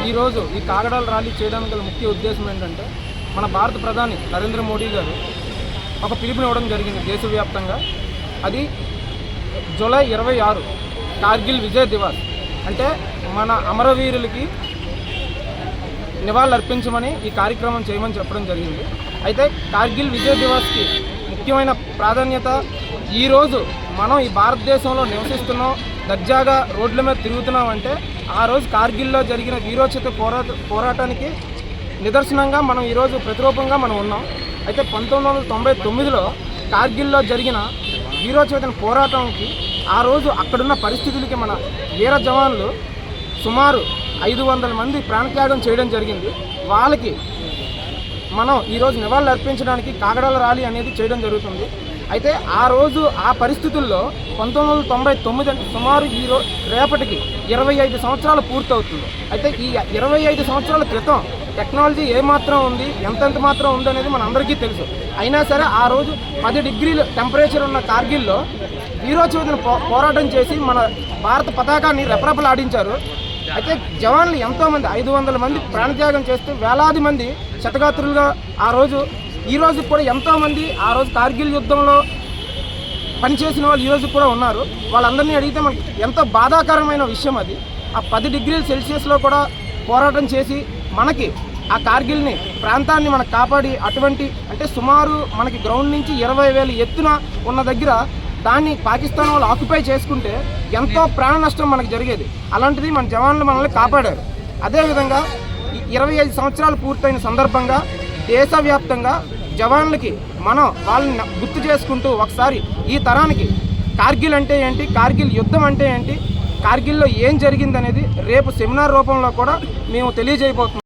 ఈరోజు ఈ కాగడాల ర్యాలీ చేయడానికి గల ముఖ్య ఉద్దేశం ఏంటంటే మన భారత ప్రధాని నరేంద్ర మోడీ గారు ఒక పిలుపునివ్వడం జరిగింది దేశవ్యాప్తంగా. అది జూలై 26 కార్గిల్ విజయ్ దివాస్, అంటే మన అమరవీరులకి నివాళులు అర్పించమని ఈ కార్యక్రమం చేయమని చెప్పడం జరిగింది. అయితే కార్గిల్ విజయ్ దివాస్కి ముఖ్యమైన ప్రాధాన్యత, ఈరోజు మనం ఈ భారతదేశంలో నివసిస్తున్నాం, దర్జాగా రోడ్ల మీద తిరుగుతున్నాం అంటే ఆ రోజు కార్గిల్లో జరిగిన వీరోచిత పోరాటానికి నిదర్శనంగా మనం ఈరోజు ప్రతిరూపంగా మనం ఉన్నాం. అయితే 1999లో కార్గిల్లో జరిగిన వీరోచిత పోరాటానికి ఆ రోజు అక్కడున్న పరిస్థితులకి మన వీర జవాన్లు సుమారు 500 మంది ప్రాణత్యాగం చేయడం జరిగింది. వాళ్ళకి మనం ఈరోజు నివాళులు అర్పించడానికి కాగడాల ర్యాలీ అనేది చేయడం జరుగుతుంది. అయితే ఆ రోజు ఆ పరిస్థితుల్లో 1999 అంటే సుమారు రేపటికి 25 సంవత్సరాలు పూర్తవుతుంది. అయితే ఈ 25 సంవత్సరాల క్రితం టెక్నాలజీ ఏమాత్రం ఉంది, ఎంతెంత మాత్రం ఉంది అనేది మన అందరికీ తెలుసు. అయినా సరే ఆ రోజు 10 డిగ్రీల టెంపరేచర్ ఉన్న కార్గిల్లో వీరోచిత పోరాటం చేసి మన భారత పతాకాన్ని రెపరెపలాడించారు. అయితే జవాన్లు ఎంతోమంది 500 మంది ప్రాణత్యాగం చేస్తూ వేలాది మంది శతగాత్రులుగా ఈ రోజు కూడా ఎంతోమంది ఆ రోజు కార్గిల్ యుద్ధంలో పనిచేసిన వాళ్ళు ఈరోజు కూడా ఉన్నారు. వాళ్ళందరినీ అడిగితే మనకి ఎంతో బాధాకరమైన విషయం అది. ఆ 10 డిగ్రీల సెల్సియస్లో కూడా పోరాటం చేసి మనకి ఆ కార్గిల్ని ప్రాంతాన్ని మనకు కాపాడి, అటువంటి అంటే సుమారు మనకి గ్రౌండ్ నుంచి 20,000 ఎత్తున ఉన్న దగ్గర దాన్ని పాకిస్తాన్ వాళ్ళు ఆక్యుపై చేసుకుంటే ఎంతో ప్రాణ నష్టం మనకు జరిగేది. అలాంటిది మన జవాన్లు మనల్ని కాపాడారు. అదేవిధంగా 25 సంవత్సరాలు పూర్తయిన సందర్భంగా దేశవ్యాప్తంగా జవాన్లకి మనం వాళ్ళని గుర్తు చేసుకుంటూ ఒకసారి ఈ తరానికి కార్గిల్ అంటే ఏంటి, కార్గిల్ యుద్ధం అంటే ఏంటి, కార్గిల్లో ఏం జరిగిందనేది రేపు సెమినార్ రూపంలో కూడా మేము తెలియజేయబోతున్నాం.